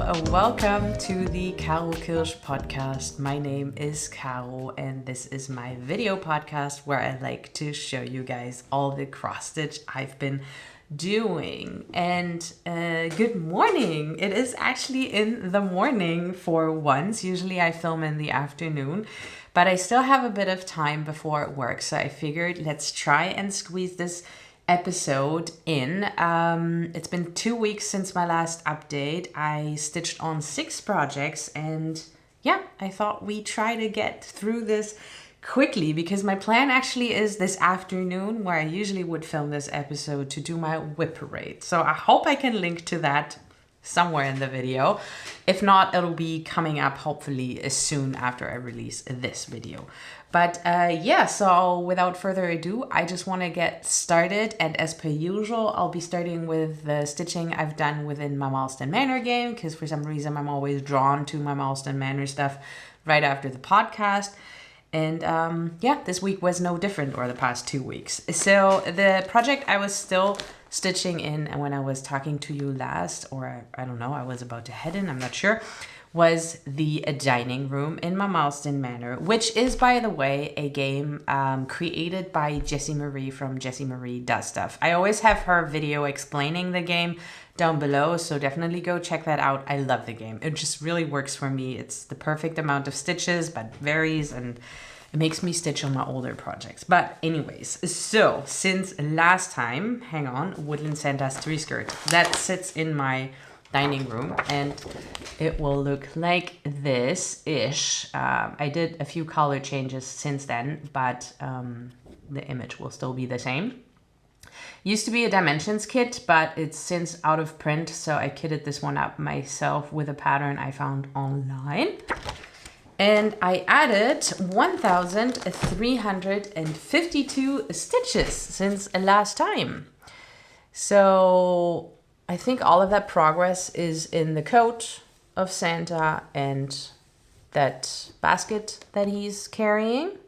welcome to the Kirsch podcast. My name is Karo and this is my video podcast where I like to show you guys all the cross stitch I've been doing. And good morning. It is actually in the morning for once. Usually I film in the afternoon, but I still have a bit of time before work. So I figured let's try and squeeze this episode in. It's been 2 weeks since my last update. I stitched on 6 projects and yeah, I thought we'd try to get through this quickly because my plan actually is this afternoon where I usually would film this episode to do my whip parade. So I hope I can link to that somewhere in the video. If not, it'll be coming up hopefully as soon after I release this video. But yeah, so without further ado, I just want to get started. And as per usual, I'll be starting with the stitching I've done within my Mylestönn Manor game, because for some reason I'm always drawn to my Mylestönn Manor stuff right after the podcast. And yeah, this week was no different, or the past 2 weeks. So the project I was still stitching in and when I was talking to you last, or I don't know, I was about to head in, I'm not sure, was the dining room in my Mylestönn Manor, which is, by the way, a game created by Jessie Marie from Jessie Marie Does Stuff. I always have her video explaining the game down below, so definitely go check that out. I love the game. It just really works for me. It's the perfect amount of stitches, but varies, and it makes me stitch on my older projects. But anyways, so since last time, hang on, Woodland sent us 3 skirts. That sits in my dining room and it will look like this-ish. I did a few color changes since then, but the image will still be the same. Used to be a dimensions kit, but it's since out of print, so I kitted this one up myself with a pattern I found online. And I added 1,352 stitches since last time. So I think all of that progress is in the coat of Santa and that basket that he's carrying.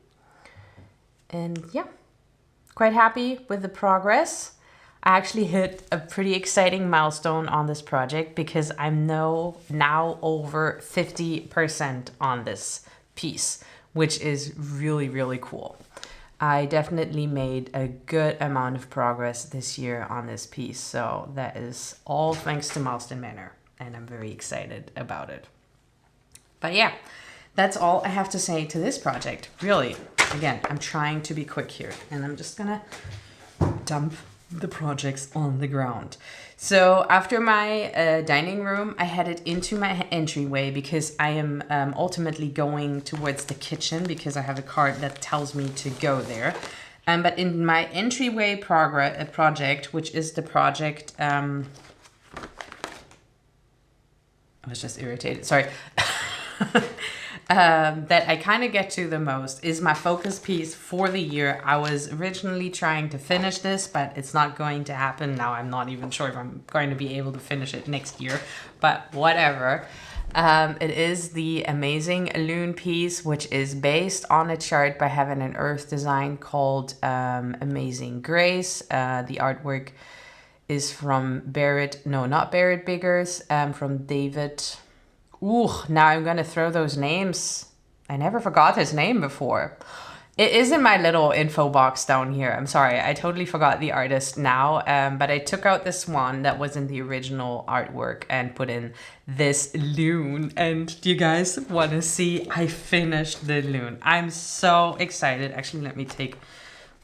And yeah, quite happy with the progress. I actually hit a pretty exciting milestone on this project because I'm now over 50% on this piece, which is really, really cool. I definitely made a good amount of progress this year on this piece. So that is all thanks to Mylestönn Manor, and I'm very excited about it. But yeah, that's all I have to say to this project. Really, again, I'm trying to be quick here, and I'm just gonna dump the projects on the ground. So after my dining room, I headed into my entryway because I am ultimately going towards the kitchen because I have a card that tells me to go there. But in my entryway project, which is the project, I was just irritated, sorry. That I kind of get to the most is my focus piece for the year. I was originally trying to finish this, but it's not going to happen. Now I'm not even sure if I'm going to be able to finish it next year, but whatever. It is the amazing Loon piece, which is based on a chart by Heaven and Earth design called Amazing Grace. The artwork is from Barrett, no, not Barrett Biggers, from David. Ooh, now I'm going to throw those names. I never forgot his name before. It is in my little info box down here. I'm sorry, I totally forgot the artist now. But I took out this one that was in the original artwork and put in this Loon. And do you guys want to see? I finished the Loon. I'm so excited. Actually, let me take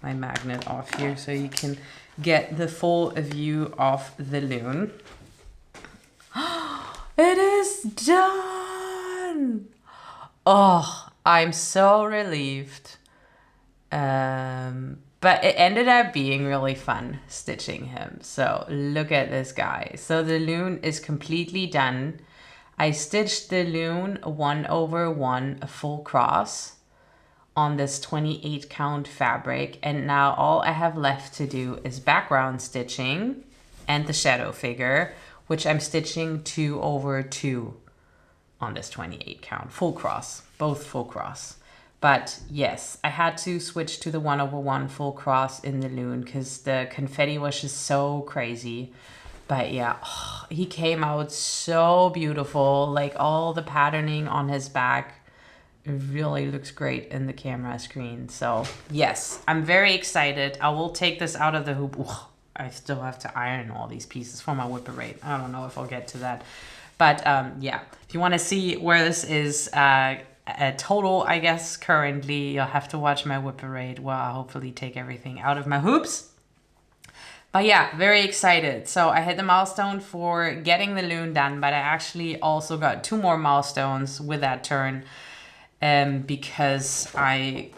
my magnet off here so you can get the full view of the Loon. It is done! Oh, I'm so relieved. But it ended up being really fun stitching him. So look at this guy. So the Loon is completely done. I stitched the Loon 1/1 full cross on this 28 count fabric. And now all I have left to do is background stitching and the shadow figure, which I'm stitching 2/2 on this 28 count, full cross, both full cross. But yes, I had to switch to the 1/1 full cross in the Loon because the confetti was just so crazy. But yeah, he came out so beautiful. Like all the patterning on his back, it really looks great in the camera screen. So yes, I'm very excited. I will take this out of the hoop. I still have to iron all these pieces for my whip parade. I don't know if I'll get to that. But yeah, if you want to see where this is a total, I guess, currently, you'll have to watch my whip parade where I'll hopefully take everything out of my hoops. But yeah, very excited. So I hit the milestone for getting the loon done, but I actually also got 2 more milestones with that turn because I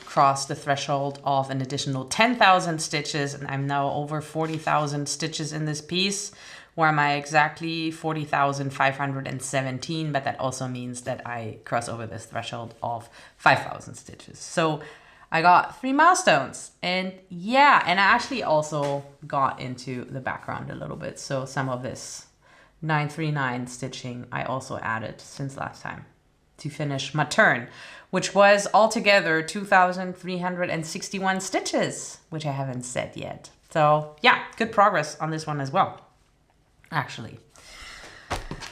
crossed the threshold of an additional 10,000 stitches, and I'm now over 40,000 stitches in this piece. Where am I exactly? 40,517, but that also means that I cross over this threshold of 5,000 stitches. So I got 3 milestones, and yeah, and I actually also got into the background a little bit. So some of this 939 stitching I also added since last time to finish my turn, which was altogether 2,361 stitches, which I haven't said yet. So yeah, good progress on this one as well, actually.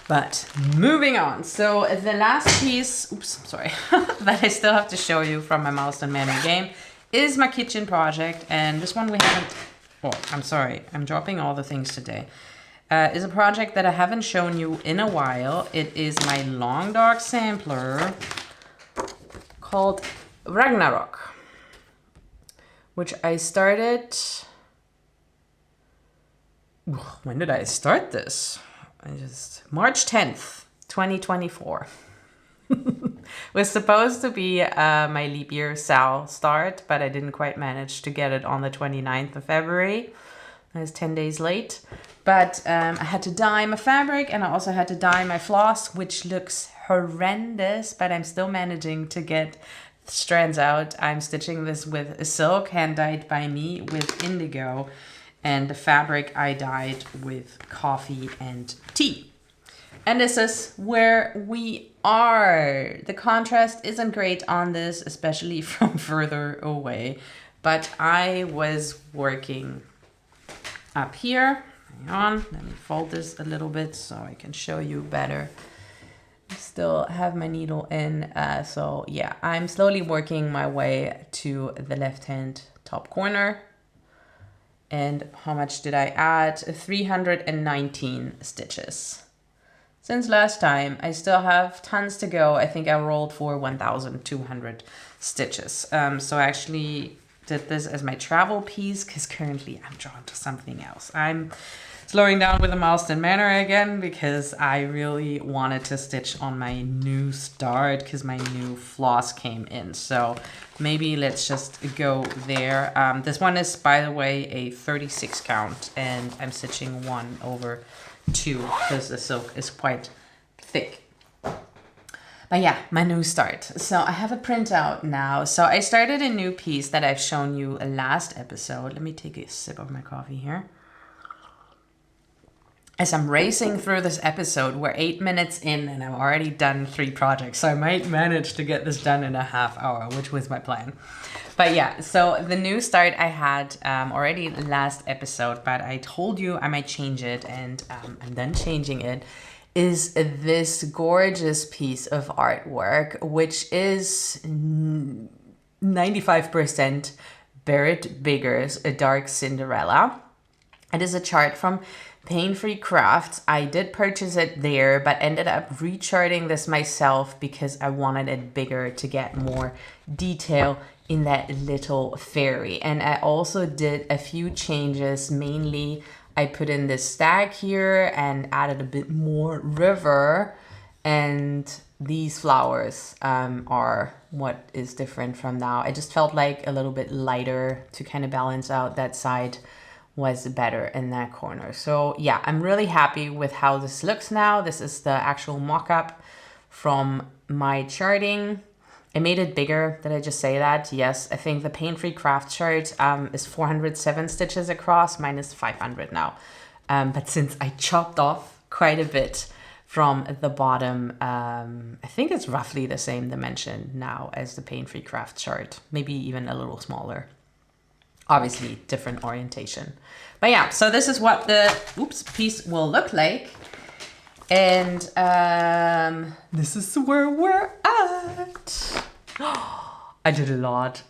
But moving on. So the last piece, that I still have to show you from my Mylestönn Manor game is my kitchen project. And this one we haven't, I'm sorry, I'm dropping all the things today. Is a project that I haven't shown you in a while. It is my long dark sampler called Ragnarok, which I started, when did I start this? March 10th, 2024. Was supposed to be my leap year SAL start, but I didn't quite manage to get it on the 29th of February. I was 10 days late. But I had to dye my fabric, and I also had to dye my floss, which looks horrendous, but I'm still managing to get strands out. I'm stitching this with a silk hand dyed by me with indigo. And the fabric I dyed with coffee and tea. And this is where we are. The contrast isn't great on this, especially from further away. But I was working up here. Hang on, let me fold this a little bit so I can show you better. I still have my needle in. So yeah, I'm slowly working my way to the left-hand top corner. And how much did I add? 319 stitches. Since last time, I still have tons to go. I think I rolled for 1,200 stitches. So I actually did this as my travel piece because currently I'm drawn to something else. I'm slowing down with the Mylestönn Manor again because I really wanted to stitch on my new start because my new floss came in. So maybe let's just go there. This one is, by the way, a 36 count, and I'm stitching 1/2 because the silk is quite thick. But yeah, my new start. So I have a printout now. So I started a new piece that I've shown you last episode. Let me take a sip of my coffee here. As I'm racing through this episode, we're 8 minutes in and I've already done 3 projects. So I might manage to get this done in a half hour, which was my plan. But yeah, so the new start I had already last episode, but I told you I might change it, and I'm done changing it, is this gorgeous piece of artwork, which is 95% Barrett Bigger's A Dark Cinderella. It is a chart from Pain-Free Crafts. I did purchase it there, but ended up recharting this myself because I wanted it bigger to get more detail in that little fairy. And I also did a few changes. Mainly, I put in this stag here and added a bit more river. And these flowers are what is different from now. I just felt like a little bit lighter to kind of balance out that side was better in that corner. So yeah, I'm really happy with how this looks now. This is the actual mock-up from my charting. I made it bigger. Did I just say that? Yes, I think the Pain-Free Craft chart is 407 stitches across, mine is 500 now. But since I chopped off quite a bit from the bottom, I think it's roughly the same dimension now as the Pain-Free Craft chart, maybe even a little smaller. Obviously different orientation. But yeah, so this is what the piece will look like. And this is where we're at. I did a lot.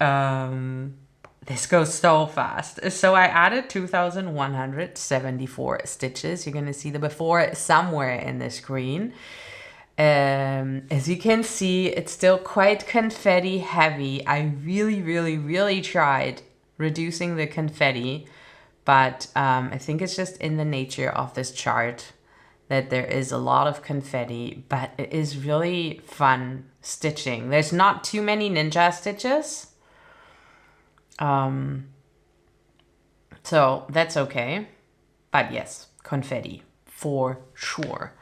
This goes so fast. So I added 2,174 stitches. You're gonna see the before somewhere in the screen. As you can see, it's still quite confetti heavy. I really tried reducing the confetti, but I think it's just in the nature of this chart that there is a lot of confetti, but it is really fun stitching. There's not too many ninja stitches. So that's okay. But yes, confetti for sure.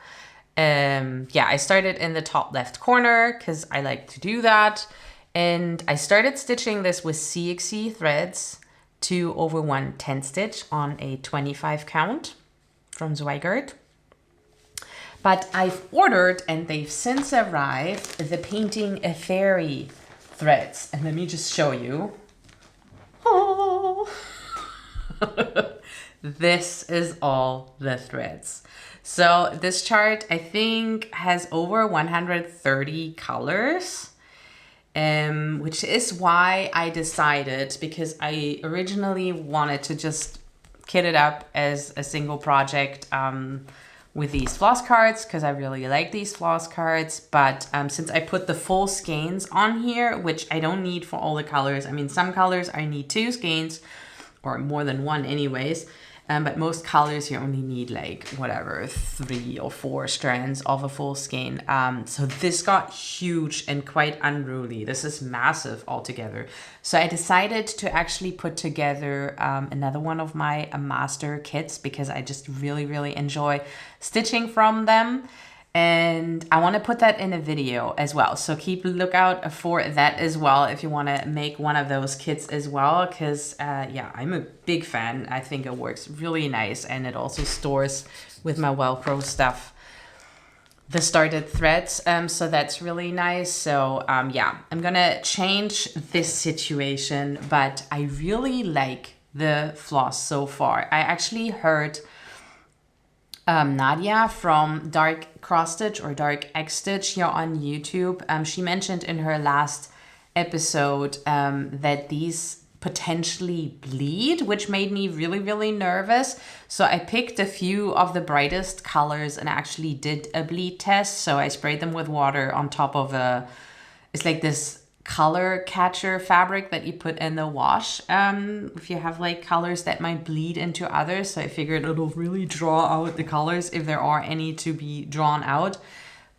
Yeah, I started in the top left corner because I like to do that. And I started stitching this with CXC threads 2/1 10 stitch on a 25 count from Zweigart. But I've ordered, and they've since arrived, the Painting a Fairy threads. And let me just show you. Oh. This is all the threads. So this chart, I think, has over 130 colors, which is why I decided, because I originally wanted to just kit it up as a single project with these floss cards, because I really like these floss cards. But since I put the full skeins on here, which I don't need for all the colors. I mean, some colors I need 2 skeins, or more than 1 anyways. But most colors you only need like whatever 3 or 4 strands of a full skein. So this got huge and quite unruly. This is massive altogether. So I decided to actually put together another one of my master kits, because I just really enjoy stitching from them. And I want to put that in a video as well. So keep a lookout for that as well if you want to make one of those kits as well. Because yeah, I'm a big fan. I think it works really nice. And it also stores with my Velcro stuff the started threads. So that's really nice. So yeah, I'm going to change this situation. But I really like the floss so far. I actually heard Nadia from Dark Cross Stitch or Dark X Stitch here on YouTube. She mentioned in her last episode that these potentially bleed, which made me really nervous. So I picked a few of the brightest colors and actually did a bleed test. So I sprayed them with water on top of it's like this color catcher fabric that you put in the wash if you have like colors that might bleed into others. So I figured it'll really draw out the colors if there are any to be drawn out.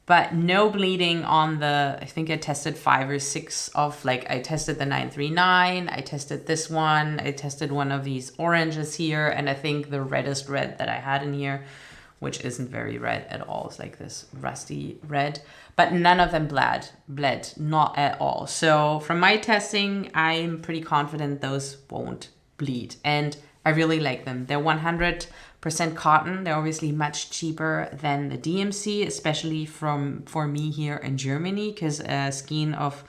But no bleeding on the, I think I tested 5 or 6 of, like, I tested the 939, I tested this one, I tested one of these oranges here, and I think the reddest red that I had in here, which isn't very red at all. It's like this rusty red, but none of them bled, not at all. So from my testing, I'm pretty confident those won't bleed, and I really like them. They're 100% cotton. They're obviously much cheaper than the DMC, especially for me here in Germany, because a skein of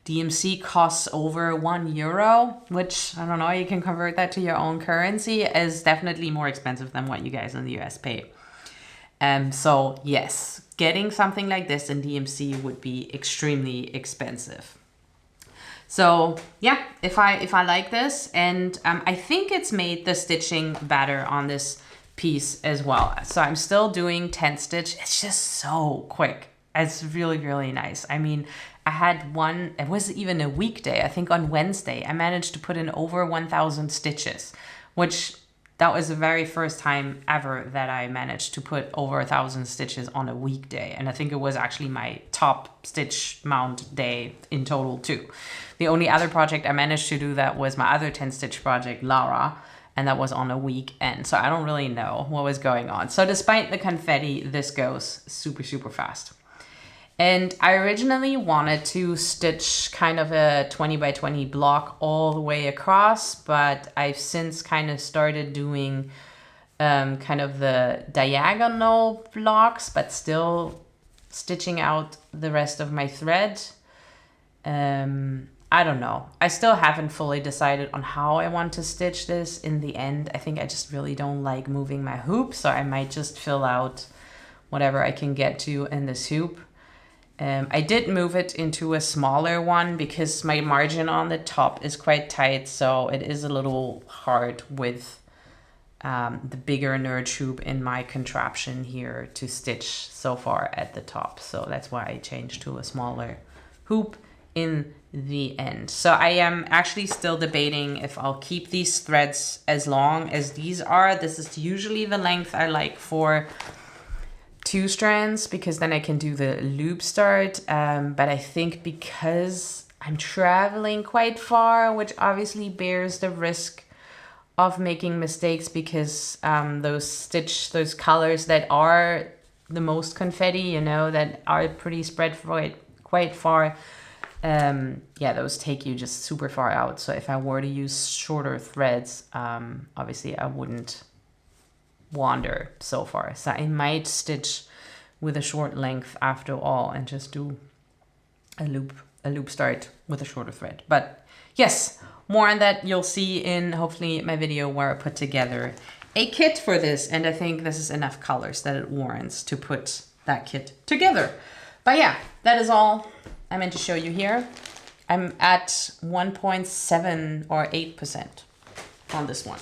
DMC costs over €1, which, I don't know, you can convert that to your own currency, is definitely more expensive than what you guys in the US pay. So yes, getting something like this in DMC would be extremely expensive. So yeah, if I like this, and I think it's made the stitching better on this piece as well. So I'm still doing 10 stitch. It's just so quick. It's really nice. I mean, I had one, it was even a weekday. I think on Wednesday, I managed to put in over 1,000 stitches, which that was the very first time ever that I managed to put over 1,000 stitches on a weekday. And I think it was actually my top stitch mount day in total too. The only other project I managed to do that was my other 10 stitch project, Lara, and that was on a weekend. So I don't really know what was going on. So despite the confetti, this goes super fast. And I originally wanted to stitch kind of a 20 by 20 block all the way across, but I've since kind of started doing kind of the diagonal blocks, but still stitching out the rest of my thread. I don't know. I still haven't fully decided on how I want to stitch this in the end. I think I just really don't like moving my hoop, so I might just fill out whatever I can get to in this hoop. I did move it into a smaller one because my margin on the top is quite tight, so it is a little hard with the bigger nerd hoop in my contraption here to stitch so far at the top. So that's why I changed to a smaller hoop in the end. So I am actually still debating if I'll keep these threads as long as these are. This is usually the length I like for 2 strands, because then I can do the loop start. But I think because I'm traveling quite far, which obviously bears the risk of making mistakes, because those colors that are the most confetti, you know, that are pretty spread quite far, yeah, those take you just super far out. So if I were to use shorter threads, obviously I wouldn't wander so far. So I might stitch with a short length after all and just do a loop start with a shorter thread. But yes, more on that you'll see in hopefully my video where I put together a kit for this, and I think this is enough colors that it warrants to put that kit together. But yeah, that is all I meant to show you here. I'm at 1.7 or 8% on this one.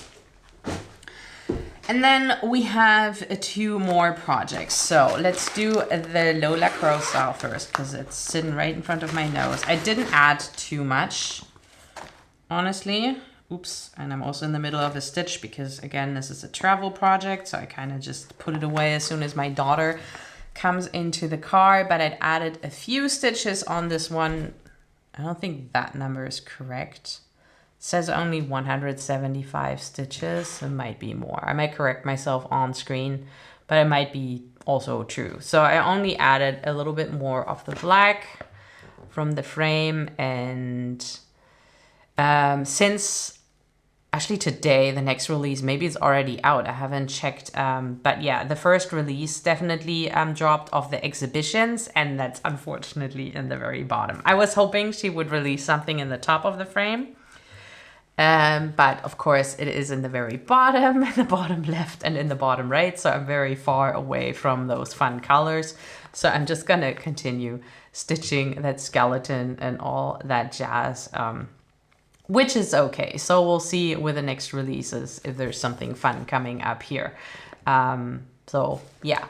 And then we have 2 more projects. So let's do the Lola Crow style first, because it's sitting right in front of my nose. I didn't add too much, honestly. Oops, and I'm also in the middle of a stitch because, again, this is a travel project, so I kind of just put it away as soon as my daughter comes into the car. But I'd added a few stitches on this one. I don't think that number is correct. It says only 175 stitches. It might be more. I might correct myself on screen, but it might be also true. So I only added a little bit more of the black from the frame, and since actually today, the next release, maybe it's already out, I haven't checked, but yeah, the first release definitely dropped off the exhibitions, and that's unfortunately in the very bottom. I was hoping she would release something in the top of the frame, but of course it is in the very bottom, in the bottom left and in the bottom right, so I'm very far away from those fun colors. So I'm just gonna continue stitching that skeleton and all that jazz, which is okay. So we'll see with the next releases if there's something fun coming up here. So yeah,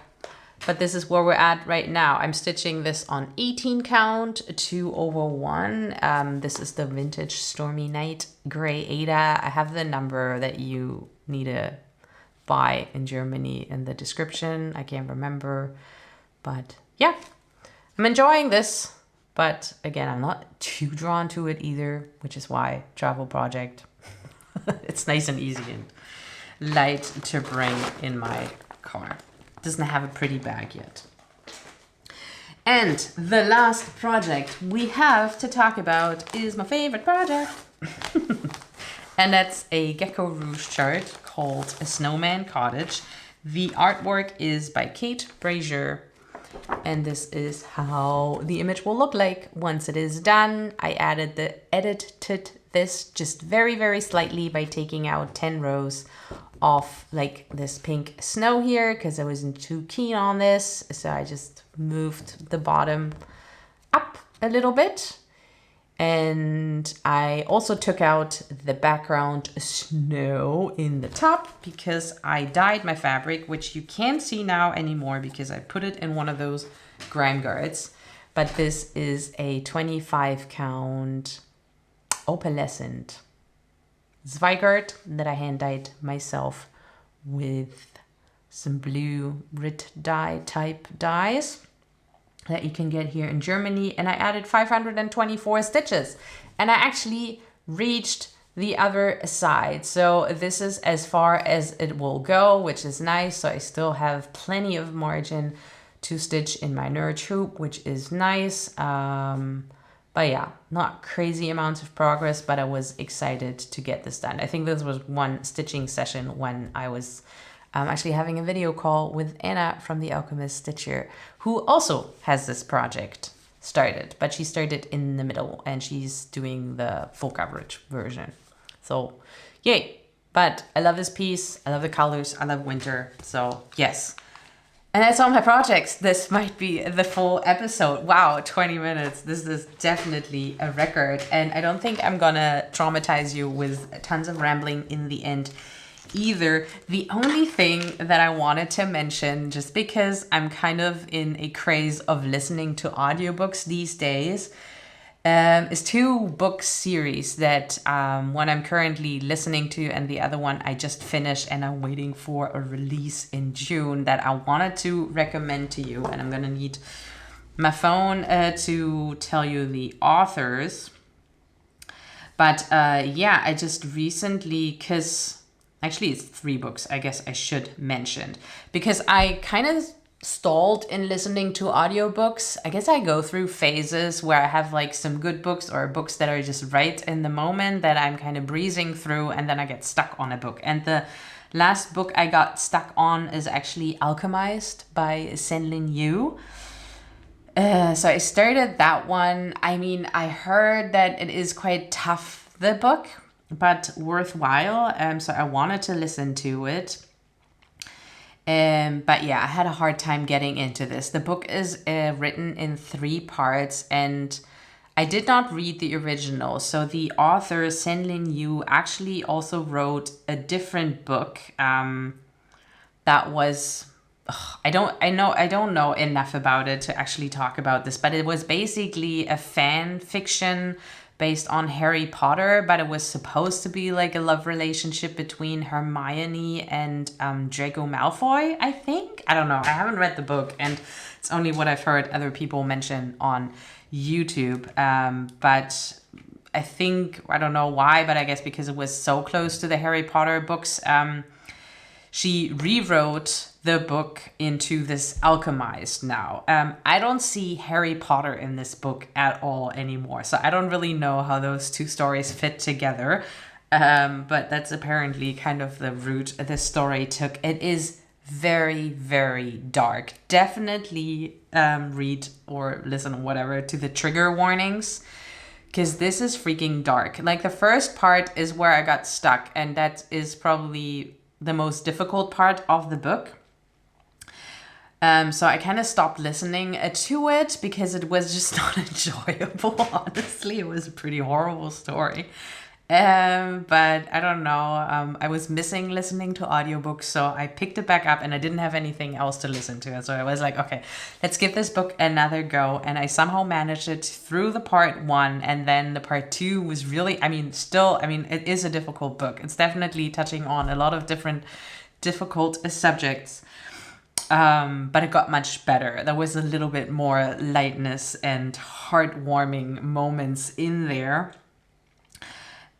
but this is where we're at right now. I'm stitching this on 18 count, 2/1. This is the vintage Stormy Night Gray Ada. I have the number that you need to buy in Germany in the description. I can't remember, but yeah, I'm enjoying this. But again, I'm not too drawn to it either, which is why travel project. It's nice and easy and light to bring in my car. Doesn't have a pretty bag yet. And the last project we have to talk about is my favorite project. And that's a Gecko Rouge chart called a Snowman Cottage. The artwork is by Kate Brazier. And this is how the image will look like once it is done. I edited this just very, very slightly by taking out 10 rows of like this pink snow here because I wasn't too keen on this. So I just moved the bottom up a little bit. And I also took out the background snow in the top because I dyed my fabric, which you can't see now anymore because I put it in one of those grime guards. But this is a 25 count opalescent Zweigart that I hand dyed myself with some blue Rit dye type dyes that you can get here in Germany. And I added 524 stitches and I actually reached the other side. So this is as far as it will go, which is nice. So I still have plenty of margin to stitch in my nerd hoop, which is nice. But yeah, not crazy amounts of progress, but I was excited to get this done. I think this was one stitching session when I was actually having a video call with Anna from the Alchemist Stitcher, who also has this project started, but she started in the middle and she's doing the full coverage version. So yay. But I love this piece. I love the colors. I love winter. So yes. And that's all my projects. This might be the full episode. Wow, 20 minutes. This is definitely a record. And I don't think I'm gonna traumatize you with tons of rambling in the end either. The only thing that I wanted to mention, just because I'm kind of in a craze of listening to audiobooks these days, is 2 book series that one I'm currently listening to and the other one I just finished and I'm waiting for a release in June that I wanted to recommend to you. And I'm gonna need my phone to tell you the authors. But yeah, I just recently, actually it's 3 books I guess I should mention, because I kind of stalled in listening to audiobooks. I guess I go through phases where I have like some good books or books that are just right in the moment that I'm kind of breezing through, and then I get stuck on a book. And the last book I got stuck on is actually Alchemized by Senlin Yu. So I started that one. I mean, I heard that it is quite tough, the book, but worthwhile. So I wanted to listen to it. But yeah, I had a hard time getting into this. The book is written in 3 parts, and I did not read the original. So the author, Senlin Yu, actually also wrote a different book that was... I don't know enough about it to actually talk about this, but it was basically a fan fiction based on Harry Potter, but it was supposed to be like a love relationship between Hermione and Draco Malfoy, I think. I don't know. I haven't read the book, and it's only what I've heard other people mention on YouTube. But I think, I don't know why, but I guess because it was so close to the Harry Potter books, she rewrote the book into this Alchemized now. I don't see Harry Potter in this book at all anymore, so I don't really know how those 2 stories fit together. But that's apparently kind of the route this story took. It is very, very dark. Definitely read or listen or whatever to the trigger warnings, because this is freaking dark. Like the first part is where I got stuck, and that is probably the most difficult part of the book. So I kind of stopped listening to it because it was just not enjoyable. Honestly, it was a pretty horrible story. But I don't know. I was missing listening to audiobooks, so I picked it back up and I didn't have anything else to listen to. So I was like, okay, let's give this book another go. And I somehow managed it through the part 1, and then the part 2 was really, it is a difficult book. It's definitely touching on a lot of different difficult subjects. But it got much better. There was a little bit more lightness and heartwarming moments in there.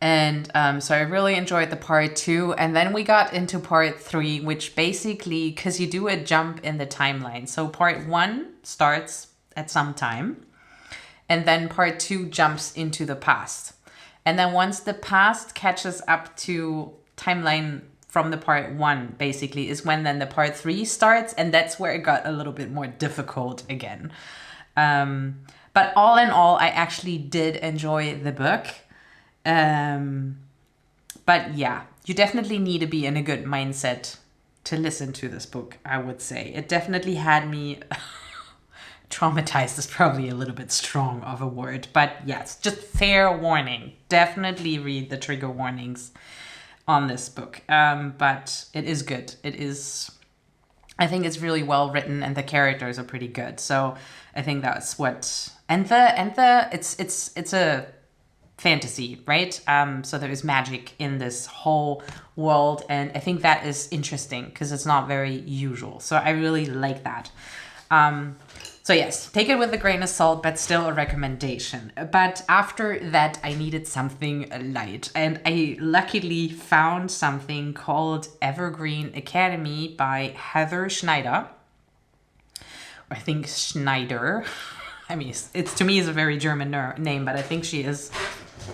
And so I really enjoyed the part 2. And then we got into part 3, which basically, because you do a jump in the timeline. So part 1 starts at some time, and then part 2 jumps into the past. And then once the past catches up to timeline from the part 1, basically, is when then the part 3 starts, and that's where it got a little bit more difficult again. But all in all, I actually did enjoy the book. But yeah, you definitely need to be in a good mindset to listen to this book, I would say. It definitely had me traumatized is probably a little bit strong of a word, but yes, just fair warning. Definitely read the trigger warnings on this book. But it is good. I think it's really well written, and the characters are pretty good. So I think that's what, it's a fantasy, right? So there is magic in this whole world, and I think that is interesting because it's not very usual. So I really like that. So yes, take it with a grain of salt, but still a recommendation. But after that, I needed something light, and I luckily found something called Evergreen Academy by Heather Schneider. I think Schneider. I mean, it's to me is a very German name, but I think is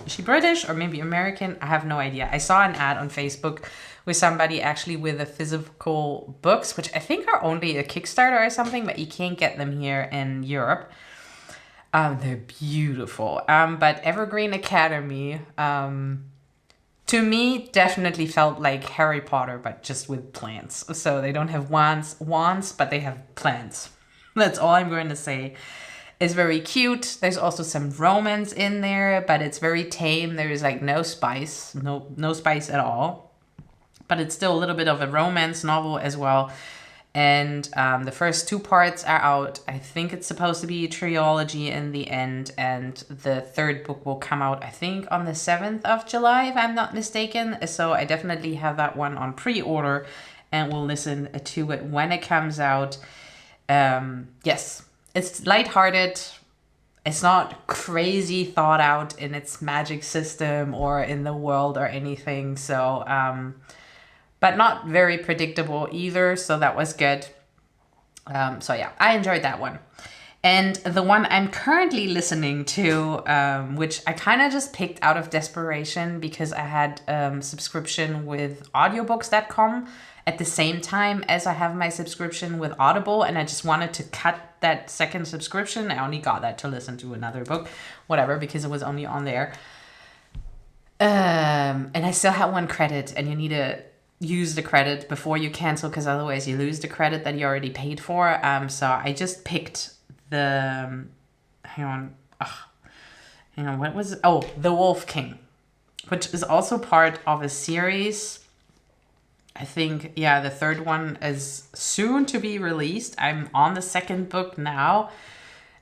she British or maybe American? I have no idea. I saw an ad on Facebook with somebody actually with the physical books, which I think are only a Kickstarter or something, but you can't get them here in Europe. They're beautiful. But Evergreen Academy, to me, definitely felt like Harry Potter, but just with plants. So they don't have wands, but they have plants. That's all I'm going to say. It's very cute. There's also some romance in there, but it's very tame. There's like no spice, no spice at all. But it's still a little bit of a romance novel as well. And the first 2 parts are out. I think it's supposed to be a trilogy in the end. And the 3rd book will come out, I think, on the 7th of July, if I'm not mistaken. So I definitely have that one on pre-order and will listen to it when it comes out. Yes, it's lighthearted. It's not crazy thought out in its magic system or in the world or anything. So, but not very predictable either, so that was good. So yeah, I enjoyed that one. And the one I'm currently listening to, which I kind of just picked out of desperation because I had subscription with audiobooks.com at the same time as I have my subscription with Audible, and I just wanted to cut that second subscription. I only got that to listen to another book, whatever, because it was only on there. And I still had 1 credit, and you need to use the credit before you cancel, because otherwise you lose the credit that you already paid for. So I just picked the hang on, what was it? Oh, The Wolf King, which is also part of a series. I think, yeah, the 3rd one is soon to be released. I'm on the 2nd book now,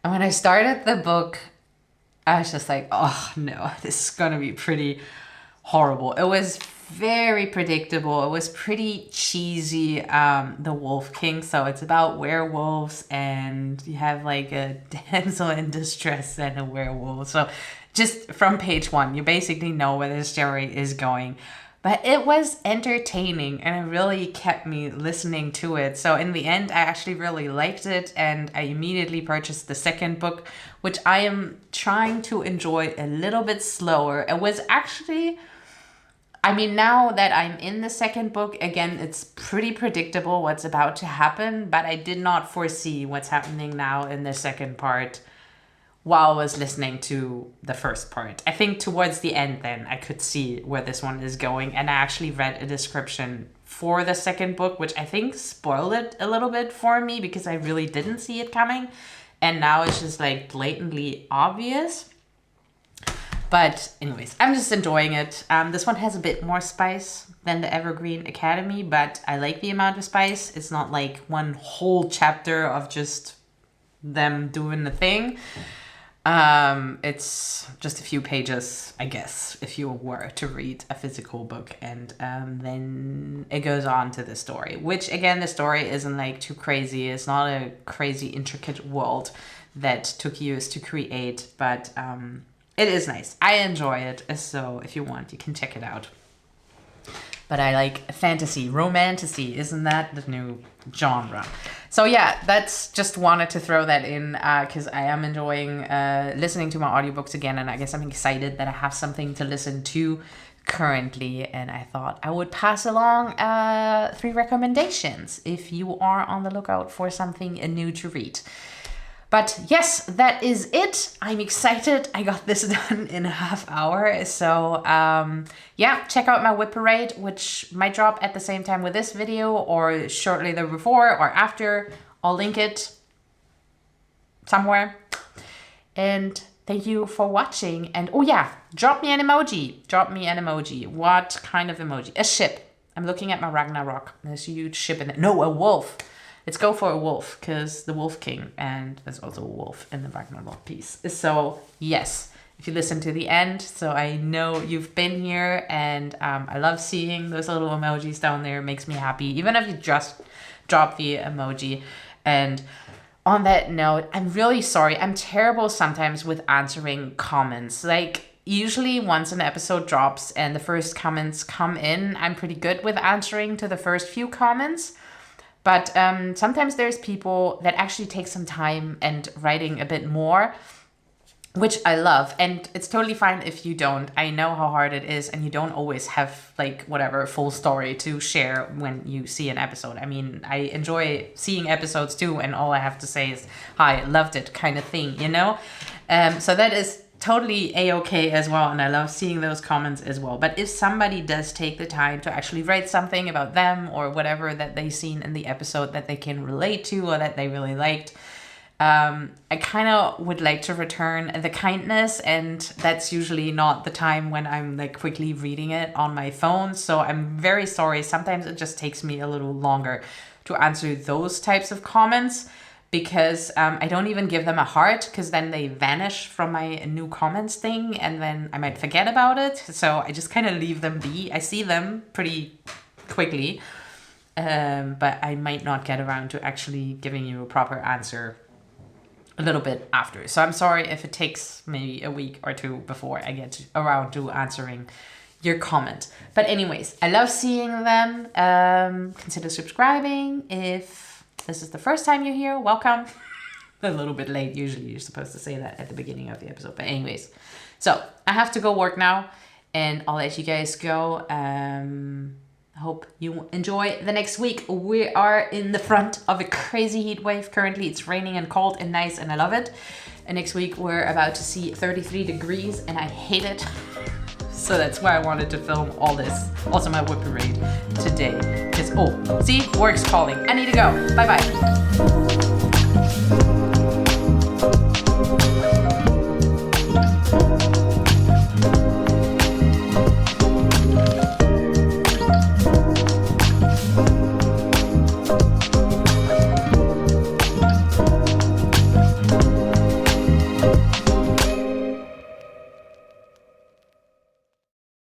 and when I started the book, I was just like, oh no, this is gonna be pretty horrible. It was very predictable. It was pretty cheesy, The Wolf King. So it's about werewolves, and you have like a damsel in distress and a werewolf. So just from page 1, you basically know where the story is going. But it was entertaining, and it really kept me listening to it. So in the end, I actually really liked it, and I immediately purchased the 2nd book, which I am trying to enjoy a little bit slower. It was actually, I mean, now that I'm in the 2nd book, again, it's pretty predictable what's about to happen, but I did not foresee what's happening now in the 2nd part while I was listening to the 1st part. I think towards the end then I could see where this one is going, and I actually read a description for the 2nd book, which I think spoiled it a little bit for me because I really didn't see it coming, and now it's just like blatantly obvious. But anyways, I'm just enjoying it. This one has a bit more spice than the Evergreen Academy, but I like the amount of spice. It's not like one whole chapter of just them doing the thing. It's just a few pages, I guess, if you were to read a physical book, and then it goes on to the story, which again, the story isn't like too crazy. It's not a crazy intricate world that took years to create, but it is nice. I enjoy it, so if you want, you can check it out. But I like fantasy, romantasy, isn't that the new genre? So yeah, that's just wanted to throw that in because I am enjoying listening to my audiobooks again, and I guess I'm excited that I have something to listen to currently, and I thought I would pass along 3 recommendations if you are on the lookout for something new to read. But yes, that is it. I'm excited. I got this done in a half hour. So yeah, check out my whip parade, which might drop at the same time with this video or shortly before or after. I'll link it somewhere. And thank you for watching. And oh yeah, drop me an emoji. Drop me an emoji. What kind of emoji? A ship. I'm looking at my Ragnarok. There's a huge ship in it. No, a wolf. Let's go for a wolf, because the Wolf King, and there's also a wolf in the Ragnarok piece. So yes, if you listen to the end, so I know you've been here, and I love seeing those little emojis down there. It makes me happy, even if you just drop the emoji. And on that note, I'm really sorry. I'm terrible sometimes with answering comments. Like, usually once an episode drops and the first comments come in, I'm pretty good with answering to the first few comments. But sometimes there's people that actually take some time and writing a bit more, which I love. And it's totally fine if you don't. I know how hard it is, and you don't always have like whatever full story to share when you see an episode. I mean, I enjoy seeing episodes too, and all I have to say is hi, loved it kind of thing, you know? So that is totally a-okay as well, and I love seeing those comments as well. But if somebody does take the time to actually write something about them or whatever that they seen in the episode that they can relate to or that they really liked, I kind of would like to return the kindness, and that's usually not the time when I'm like quickly reading it on my phone. So I'm very sorry. Sometimes it just takes me a little longer to answer those types of comments, because I don't even give them a heart, because then they vanish from my new comments thing and then I might forget about it. So I just kind of leave them be. I see them pretty quickly, but I might not get around to actually giving you a proper answer a little bit after. So I'm sorry if it takes maybe a week or two before I get around to answering your comment. But anyways, I love seeing them. Consider subscribing if this is the first time you're here. Welcome. A little bit late. Usually you're supposed to say that at the beginning of the episode. But anyways, so I have to go work now, and I'll let you guys go. I hope you enjoy the next week. We are in the front of a crazy heat wave. Currently it's raining and cold and nice, and I love it. And next week we're about to see 33 degrees and I hate it. So that's why I wanted to film all this. Also my whip parade today. Because, oh, see, work's calling. I need to go. Bye-bye.